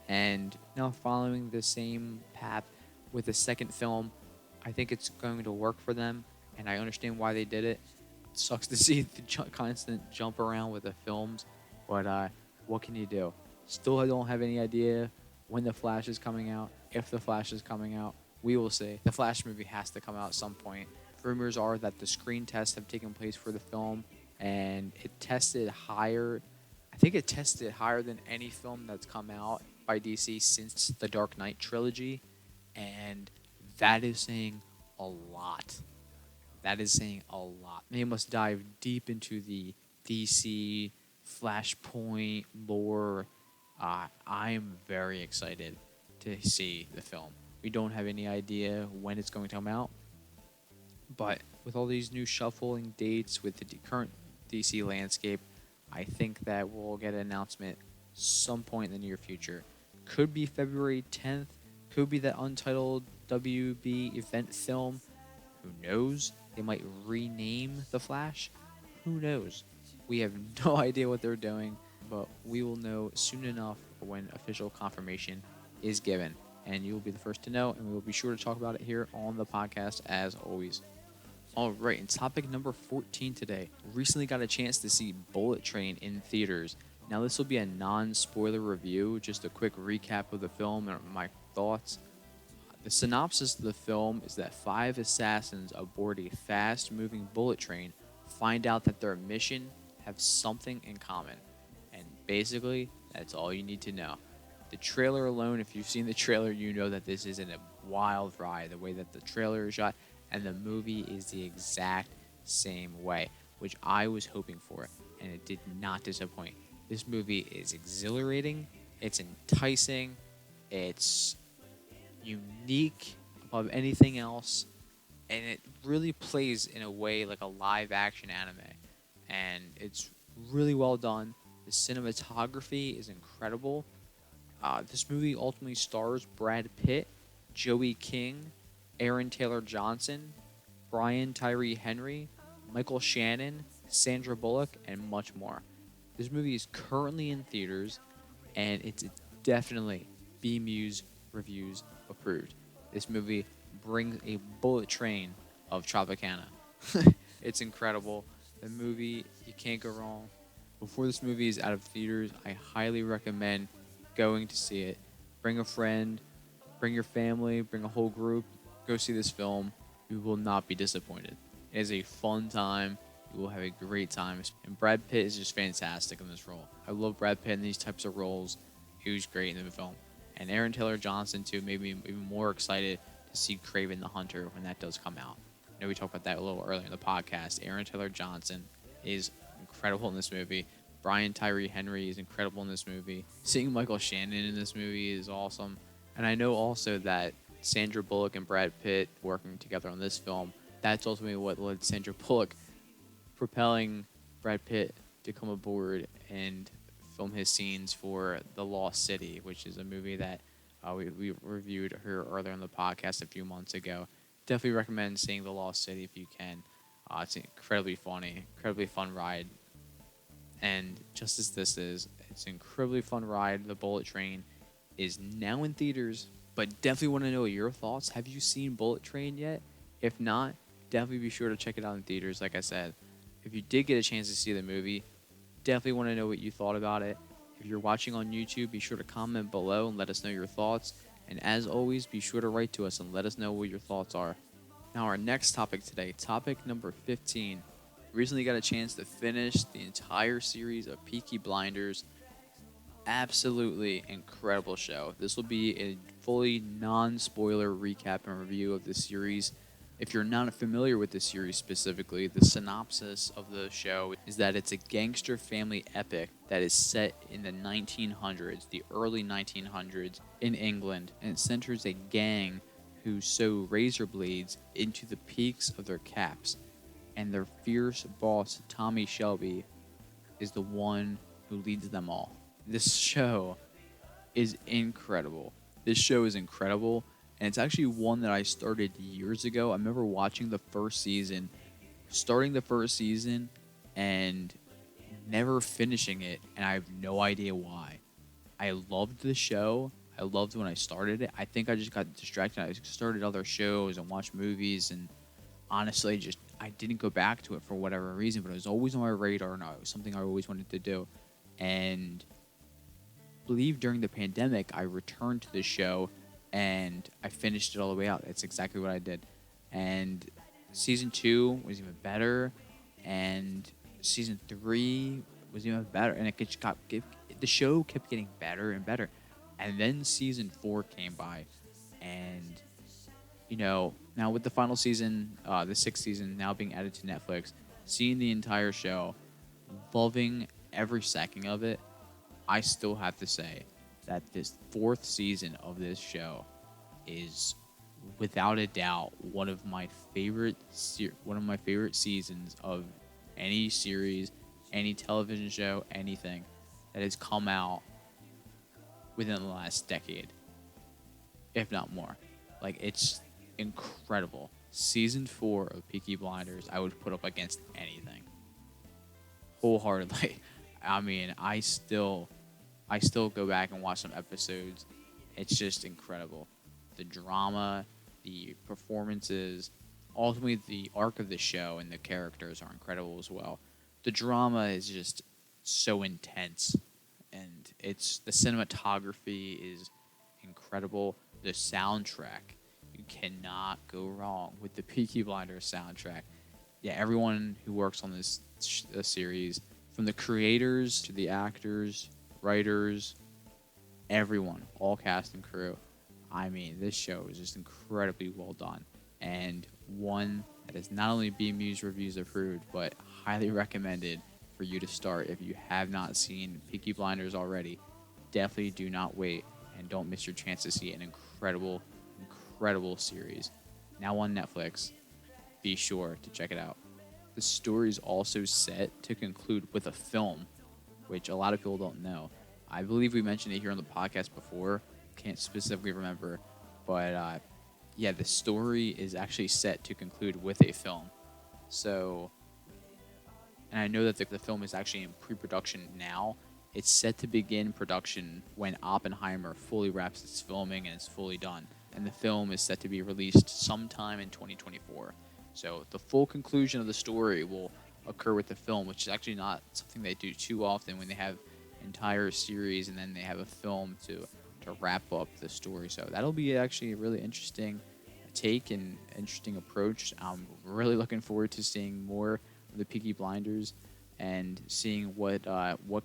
And now following the same path with the second film, I think it's going to work for them, and I understand why they did it. It sucks to see the constant jump around with the films, but what can you do? Still don't have any idea when The Flash is coming out, if The Flash is coming out. We will see. The Flash movie has to come out at some point. Rumors are that the screen tests have taken place for the film, and it tested higher. I think it tested higher than any film that's come out by DC since the Dark Knight trilogy, and that is saying a lot. That is saying a lot. They must dive deep into the DC Flashpoint lore. I am very excited to see the film. We don't have any idea when it's going to come out, but with all these new shuffling dates with the current DC landscape, I think that we'll get an announcement some point in the near future. Could be February 10th, could be that untitled WB event film. Who knows? They might rename The Flash. Who knows? We have no idea what they're doing, but we will know soon enough when official confirmation is given. And you will be the first to know, and we will be sure to talk about it here on the podcast as always. All right, and topic number 14 today. Recently got a chance to see Bullet Train in theaters. Now, this will be a non-spoiler review, just a quick recap of the film and my thoughts. The synopsis of the film is that 5 assassins aboard a fast-moving bullet train find out that their mission have something in common. And basically, that's all you need to know. The trailer alone, if you've seen the trailer, you know that this isn't a wild ride. The way that the trailer is shot and the movie is the exact same way, which I was hoping for, and it did not disappoint. This movie is exhilarating, it's enticing, it's unique above anything else, and it really plays in a way like a live action anime, and it's really well done. The cinematography is incredible. This movie ultimately stars Brad Pitt, Joey King, Aaron Taylor Johnson, Brian Tyree Henry, Michael Shannon, Sandra Bullock, and much more. This movie is currently in theaters, and it's definitely BMuz Reviews approved. This movie brings a bullet train of Tropicana. It's incredible. The movie, you can't go wrong. Before this movie is out of theaters, I highly recommend going to see it. Bring a friend, bring your family, bring a whole group. Go see this film. You will not be disappointed. It is a fun time. You will have a great time. And Brad Pitt is just fantastic in this role. I love Brad Pitt in these types of roles. He was great in the film. And Aaron Taylor Johnson, too, made me even more excited to see Kraven the Hunter when that does come out. I know we talked about that a little earlier in the podcast. Aaron Taylor Johnson is incredible in this movie. Brian Tyree Henry is incredible in this movie. Seeing Michael Shannon in this movie is awesome. And I know also that Sandra Bullock and Brad Pitt working together on this film, that's ultimately what led Sandra Bullock propelling Brad Pitt to come aboard and film his scenes for The Lost City, which is a movie that we reviewed her earlier in the podcast a few months ago. Definitely recommend seeing The Lost City if you can. It's incredibly funny, incredibly fun ride. And just as this is, it's an incredibly fun ride. The Bullet Train is now in theaters, but definitely want to know your thoughts. Have you seen Bullet Train yet? If not, definitely be sure to check it out in theaters, like I said. If you did get a chance to see the movie, definitely want to know what you thought about it. If you're watching on YouTube, be sure to comment below and let us know your thoughts. And as always, be sure to write to us and let us know what your thoughts are. Now, our next topic today, topic number 15. Recently got a chance to finish the entire series of Peaky Blinders. Absolutely incredible show. This will be a fully non-spoiler recap and review of the series. If you're not familiar with the series specifically, the synopsis of the show is that it's a gangster family epic that is set in the 1900s, the early 1900s in England, and it centers a gang who sew razor blades into the peaks of their caps, and their fierce boss, Tommy Shelby, is the one who leads them all. This show is incredible. This show is incredible. And it's actually one that I started years ago. I remember watching the first season, starting the first season, and never finishing it. And I have no idea why. I loved the show. I loved when I started it. I think I just got distracted. I started other shows and watched movies. And honestly, I didn't go back to it for whatever reason. But it was always on my radar. And it was something I always wanted to do. And I believe during the pandemic, I returned to the show. And I finished it all the way out. That's exactly what I did. And season 2 was even better. And season 3 was even better. And the show kept getting better and better. And then season 4 came by. And, now with the final season, the 6th season now being added to Netflix, seeing the entire show, loving every second of it, I still have to say that this 4th season of this show is without a doubt one of my favorite seasons of any series, any television show, anything that has come out within the last decade, if not more. Like, it's incredible. Season 4 of Peaky Blinders, I would put up against anything. Wholeheartedly. I mean, I still go back and watch some episodes. It's just incredible. The drama, the performances, ultimately the arc of the show and the characters are incredible as well. The drama is just so intense, and the cinematography is incredible. The soundtrack, you cannot go wrong with the Peaky Blinders soundtrack. Yeah, everyone who works on this series, from the creators to the actors, writers, everyone, all cast and crew. I mean, this show is just incredibly well done, and one that is not only BMuz Reviews approved, but highly recommended for you to start. If you have not seen Peaky Blinders already, definitely do not wait and don't miss your chance to see an incredible series. Now on Netflix, be sure to check it out. The story is also set to conclude with a film, which a lot of people don't know. I believe we mentioned it here on the podcast before. Can't specifically remember, but Yeah, the story is actually set to conclude with a film. So, and I know that the film is actually in pre-production now. It's set to begin production when Oppenheimer fully wraps its filming and is fully done. And the film is set to be released sometime in 2024. So the full conclusion of the story will occur with the film, which is actually not something they do too often when they have entire series and then they have a film to wrap up the story. So that'll be actually a really interesting take and interesting approach. I'm really looking forward to seeing more of the Peaky Blinders and seeing what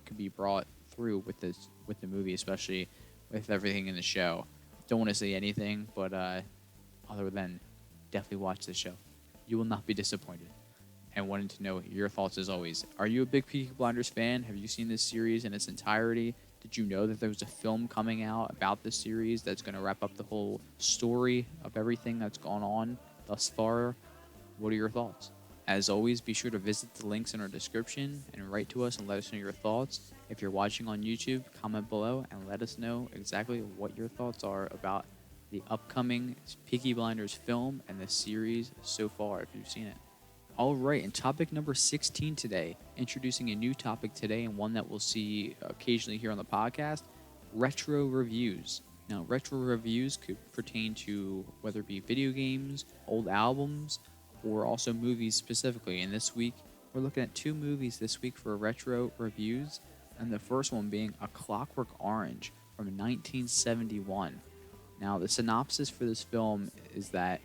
could be brought through with the movie, especially with everything in the show. Don't want to say anything, but other than definitely watch the show. You will not be disappointed. And wanted to know your thoughts as always. Are you a big Peaky Blinders fan? Have you seen this series in its entirety? Did you know that there was a film coming out about this series that's going to wrap up the whole story of everything that's gone on thus far? What are your thoughts? As always, be sure to visit the links in our description and write to us and let us know your thoughts. If you're watching on YouTube, comment below and let us know exactly what your thoughts are about the upcoming Peaky Blinders film and the series so far, if you've seen it. All right, and topic number 16 today, introducing a new topic today and one that we'll see occasionally here on the podcast, retro reviews. Now, retro reviews could pertain to whether it be video games, old albums, or also movies specifically. And this week, we're looking at 2 movies this week for retro reviews, and the first one being A Clockwork Orange from 1971. Now, the synopsis for this film is that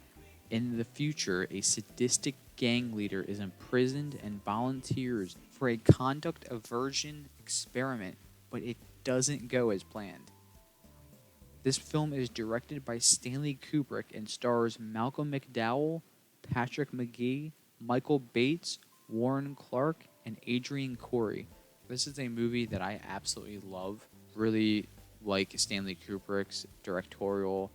in the future, a sadistic gang leader is imprisoned and volunteers for a conduct aversion experiment, but it doesn't go as planned. This film is directed by Stanley Kubrick and stars Malcolm McDowell, Patrick McGee, Michael Bates, Warren Clark, and Adrian Corey. This is a movie that I absolutely love. Really like Stanley Kubrick's directorial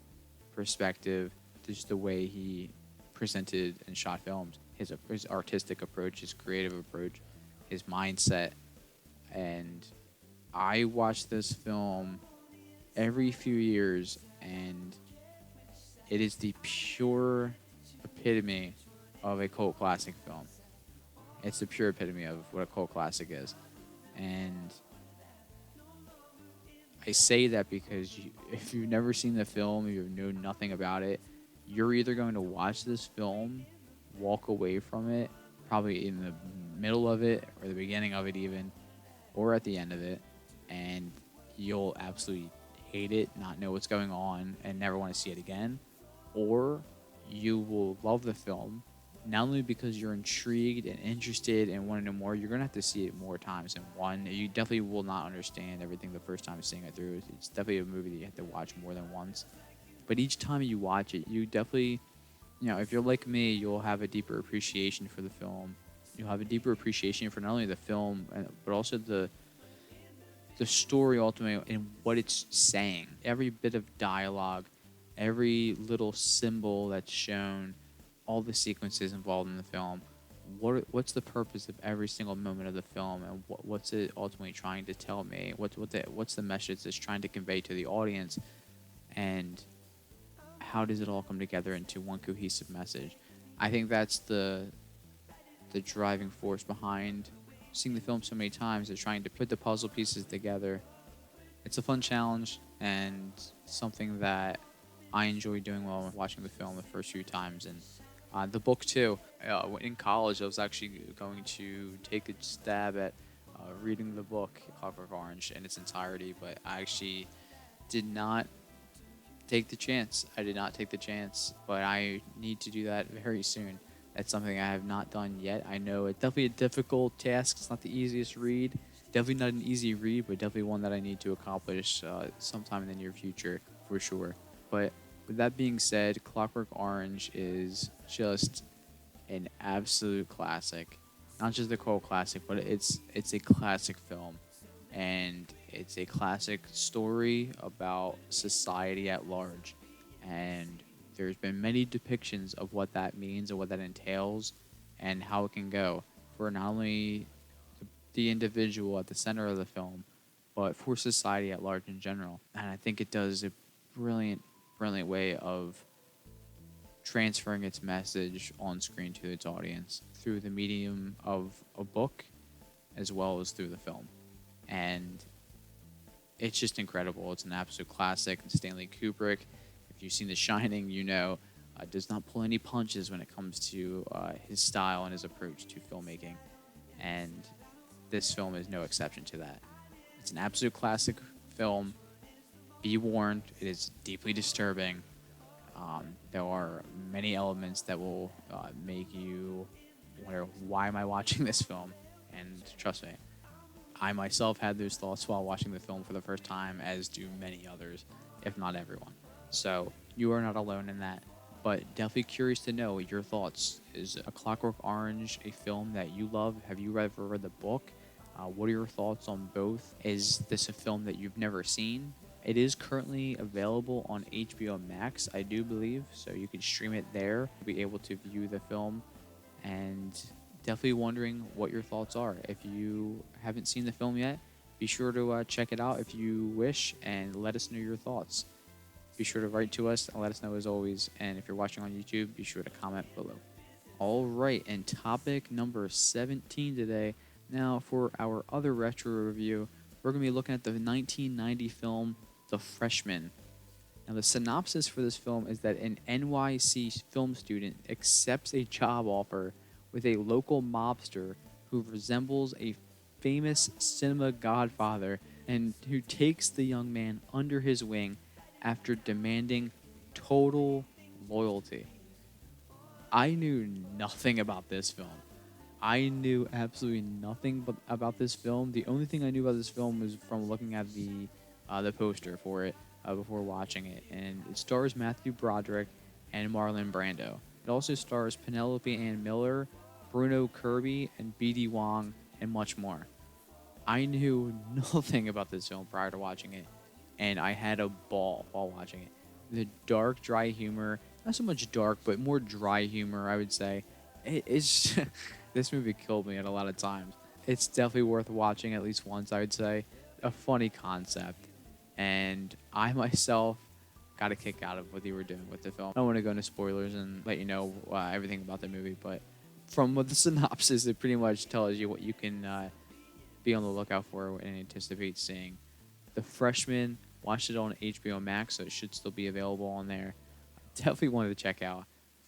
perspective, just the way he presented and shot films, his artistic approach, his creative approach, his mindset. And I watch this film every few years, and it is the pure epitome of a cult classic film. It's the pure epitome of what a cult classic is. And I say that because if you've never seen the film, you know nothing about it, you're either going to watch this film, walk away from it, probably in the middle of it or the beginning of it even, or at the end of it, and you'll absolutely hate it, not know what's going on, and never want to see it again. Or you will love the film, not only because you're intrigued and interested and want to know more, you're going to have to see it more times than one. You definitely will not understand everything the first time seeing it through. It's definitely a movie that you have to watch more than once. But each time you watch it, you definitely, if you're like me, you'll have a deeper appreciation for the film. You'll have a deeper appreciation for not only the film, but also the story ultimately and what it's saying. Every bit of dialogue, every little symbol that's shown, all the sequences involved in the film. What's the purpose of every single moment of the film, and what's it ultimately trying to tell me? What's the message it's trying to convey to the audience, and how does it all come together into one cohesive message? I think that's the driving force behind seeing the film so many times, is trying to put the puzzle pieces together. It's a fun challenge and something that I enjoy doing while watching the film the first few times. And the book too. In college, I was actually going to take a stab at reading the book Clockwork Orange in its entirety, but I actually did not take the chance. But I need to do that very soon. That's something I have not done yet. I know it's definitely a difficult task. It's not the easiest read. Definitely not an easy read, but definitely one that I need to accomplish sometime in the near future for sure. But with that being said, Clockwork Orange is just an absolute classic. Not just a cult classic, but it's a classic film. And it's a classic story about society at large. And there's been many depictions of what that means and what that entails and how it can go for not only the individual at the center of the film, but for society at large in general. And I think it does a brilliant way of transferring its message on screen to its audience through the medium of a book as well as through the film. And it's just incredible. It's an absolute classic. And Stanley Kubrick, if you've seen The Shining, you know, does not pull any punches when it comes to his style and his approach to filmmaking. And this film is no exception to that. It's an absolute classic film. Be warned, it is deeply disturbing. There are many elements that will make you wonder, why am I watching this film? And trust me, I myself had those thoughts while watching the film for the first time, as do many others, if not everyone. So you are not alone in that. But definitely curious to know your thoughts. Is A Clockwork Orange a film that you love? Have you ever read the book? What are your thoughts on both? Is this a film that you've never seen? It is currently available on HBO Max, I do believe, so you can stream it there. You'll be able to view the film, and definitely wondering what your thoughts are. If you haven't seen the film yet, be sure to check it out if you wish, and let us know your thoughts. Be sure to write to us and let us know as always. And if you're watching on YouTube, be sure to comment below. All right, and topic number 17 today. Now, for our other retro review, we're going to be looking at the 1990 film, The Freshman. Now, the synopsis for this film is that an NYC film student accepts a job offer with a local mobster who resembles a famous cinema godfather and who takes the young man under his wing after demanding total loyalty. I knew nothing about this film. I knew absolutely nothing about this film. The only thing I knew about this film was from looking at the poster for it before watching it. And it stars Matthew Broderick and Marlon Brando. It also stars Penelope Ann Miller, Bruno Kirby, and B.D. Wong, and much more. I knew nothing about this film prior to watching it, and I had a ball while watching it. The dark, dry humor, not so much dark, but more dry humor, I would say. It's this movie killed me at a lot of times. It's definitely worth watching at least once, I would say. A funny concept, and I myself got a kick out of what they were doing with the film. I don't want to go into spoilers and let you know everything about the movie, but from what the synopsis, it pretty much tells you what you can be on the lookout for and anticipate seeing. The Freshman, watched it on HBO Max, so it should still be available on there. Definitely wanted to check out.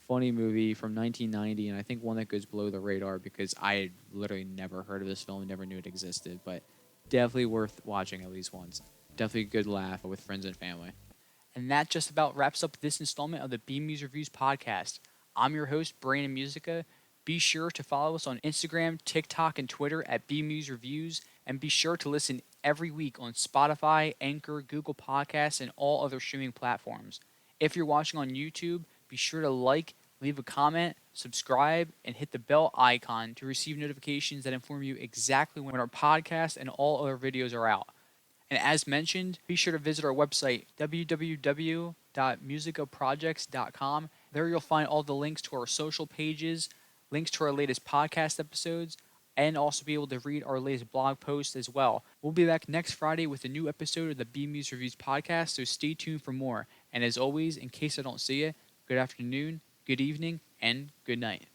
Funny movie from 1990, and I think one that goes below the radar because I had literally never heard of this film, never knew it existed, but definitely worth watching at least once. Definitely a good laugh with friends and family. And that just about wraps up this installment of the BMuz Reviews podcast. I'm your host, Brandon Musica. Be sure to follow us on Instagram, TikTok, and Twitter at BMuz Reviews, and be sure to listen every week on Spotify, Anchor, Google Podcasts, and all other streaming platforms. If you're watching on YouTube, be sure to like, leave a comment, subscribe, and hit the bell icon to receive notifications that inform you exactly when our podcast and all other videos are out. And as mentioned, be sure to visit our website, www.musicaprojects.com. There you'll find all the links to our social pages, links to our latest podcast episodes, and also be able to read our latest blog posts as well. We'll be back next Friday with a new episode of the BMuz Reviews podcast, so stay tuned for more. And as always, in case I don't see you, good afternoon, good evening, and good night.